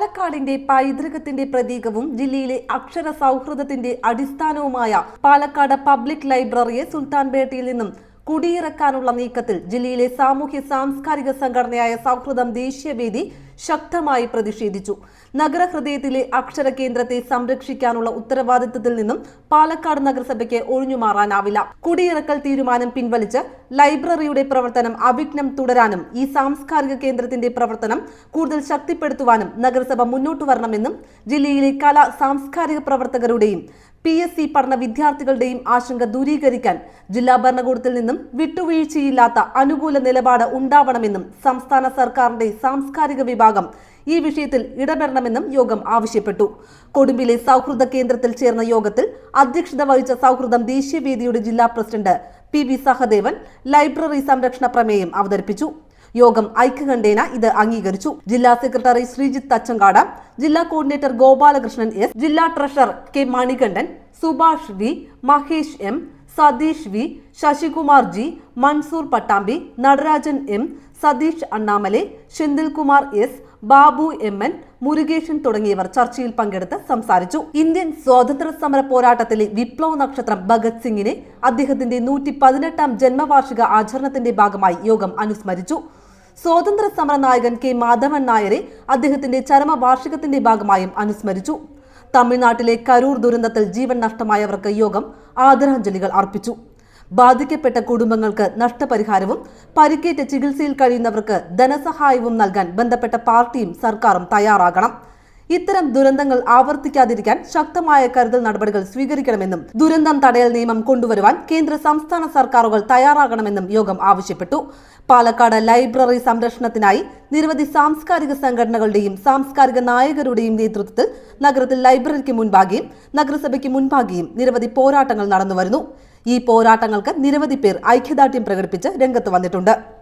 പാലക്കാടിന്റെ പൈതൃകത്തിന്റെ പ്രതീകവും ജില്ലയിലെ അക്ഷര സൗഹൃദത്തിന്റെ അടിസ്ഥാനവുമായ പാലക്കാട് പബ്ലിക് ലൈബ്രറിയെ സുൽത്താൻപേട്ടയിൽ നിന്നും കുടിയിറക്കാനുള്ള നീക്കത്തിൽ ജില്ലയിലെ സാമൂഹ്യ സാംസ്കാരിക സംഘടനയായ സൗഹൃദം ദേശീയവേദി ശക്തമായി പ്രതിഷേധിച്ചു. നഗരഹൃദയത്തിലെ അക്ഷര കേന്ദ്രത്തെ സംരക്ഷിക്കാനുള്ള ഉത്തരവാദിത്തത്തിൽ നിന്നും പാലക്കാട് നഗരസഭയ്ക്ക് ഒഴിഞ്ഞുമാറാനാവില്ല. കുടിയിറക്കൽ തീരുമാനം പിൻവലിച്ച് ലൈബ്രറിയുടെ പ്രവർത്തനം അവിഘ്നം തുടരാനും ഈ സാംസ്കാരിക കേന്ദ്രത്തിന്റെ പ്രവർത്തനം കൂടുതൽ ശക്തിപ്പെടുത്തുവാനും നഗരസഭ മുന്നോട്ടു വരണമെന്നും ജില്ലയിലെ കലാ സാംസ്കാരിക പ്രവർത്തകരുടെയും PSC പഠന വിദ്യാർത്ഥികളുടെയും ആശങ്ക ദൂരീകരിക്കാൻ ജില്ലാ ഭരണകൂടത്തിൽ നിന്നും വിട്ടുവീഴ്ചയില്ലാത്ത അനുകൂല നിലപാട് ഉണ്ടാവണമെന്നും സംസ്ഥാന സർക്കാരിന്റെ സാംസ്കാരിക വിഭാഗം ഈ വിഷയത്തിൽ ഇടപെടണമെന്നും യോഗം ആവശ്യപ്പെട്ടു. കൊടുമ്പിലെ സൗഹൃദ കേന്ദ്രത്തിൽ ചേർന്ന യോഗത്തിൽ അധ്യക്ഷത വഹിച്ച സൗഹൃദം ദേശീയവേദിയുടെ ജില്ലാ പ്രസിഡന്റ് PV സഹദേവൻ ലൈബ്രറി സംരക്ഷണ പ്രമേയം അവതരിപ്പിച്ചു. യോഗം ഐക്യകണ്ഠേന ഇത് അംഗീകരിച്ചു. ജില്ലാ സെക്രട്ടറി ശ്രീജിത്ത് തച്ചങ്കാട്, ജില്ലാ കോർഡിനേറ്റർ ഗോപാലകൃഷ്ണൻ S, ജില്ലാ treasurer K Manikandan, Subhash V, Mahesh M, Satheesh V, Sasikumar G, Mansoor Pattambi, Natarajan M, Satheesh Annamalai, Senthilkumar S, Babu MN, Murukesan തുടങ്ങിയവർ ചർച്ചയിൽ പങ്കെടുത്ത് സംസാരിച്ചു. ഇന്ത്യൻ സ്വാതന്ത്ര്യ സമര പോരാട്ടത്തിലെ വിപ്ലവ നക്ഷത്രം ഭഗത് സിംഗിനെ അദ്ദേഹത്തിന്റെ 118ാം ജന്മവാർഷിക ആചരണത്തിന്റെ ഭാഗമായി യോഗം അനുസ്മരിച്ചു. സ്വാതന്ത്ര്യ സമര നായകൻ K മാധവൻ നായരെ അദ്ദേഹത്തിന്റെ ചരമവാർഷികത്തിന്റെ ഭാഗമായും അനുസ്മരിച്ചു. തമിഴ്നാട്ടിലെ കരൂർ ദുരന്തത്തിൽ ജീവൻ നഷ്ടമായവർക്ക് യോഗം ആദരാഞ്ജലികൾ അർപ്പിച്ചു. ബാധിക്കപ്പെട്ട കുടുംബങ്ങൾക്ക് നഷ്ടപരിഹാരവും പരിക്കേറ്റ ചികിത്സയിൽ കഴിയുന്നവർക്ക് ധനസഹായവും നൽകാൻ ബന്ധപ്പെട്ട പാർട്ടിയും സർക്കാരും തയ്യാറാകണം. ഇത്തരം ദുരന്തങ്ങൾ ആവർത്തിക്കാതിരിക്കാൻ ശക്തമായ കരുതൽ നടപടികൾ സ്വീകരിക്കണമെന്നും ദുരന്തം തടയൽ നിയമം കൊണ്ടുവരുവാൻ കേന്ദ്ര സംസ്ഥാന സർക്കാരുകൾ തയ്യാറാകണമെന്നും യോഗം ആവശ്യപ്പെട്ടു. പാലക്കാട് ലൈബ്രറി സംരക്ഷണത്തിനായി നിരവധി സാംസ്കാരിക സംഘടനകളുടെയും സാംസ്കാരിക നായകരുടെയും നേതൃത്വത്തിൽ നഗരത്തിൽ ലൈബ്രറിക്ക് മുൻപാകെയും നഗരസഭയ്ക്ക് മുൻപാകെയും നിരവധി പോരാട്ടങ്ങൾ നടന്നുവരുന്നു. ഈ പോരാട്ടങ്ങൾക്ക് നിരവധി പേർ ഐക്യദാർഢ്യം പ്രകടിപ്പിച്ച് രംഗത്ത് വന്നിട്ടുണ്ട്.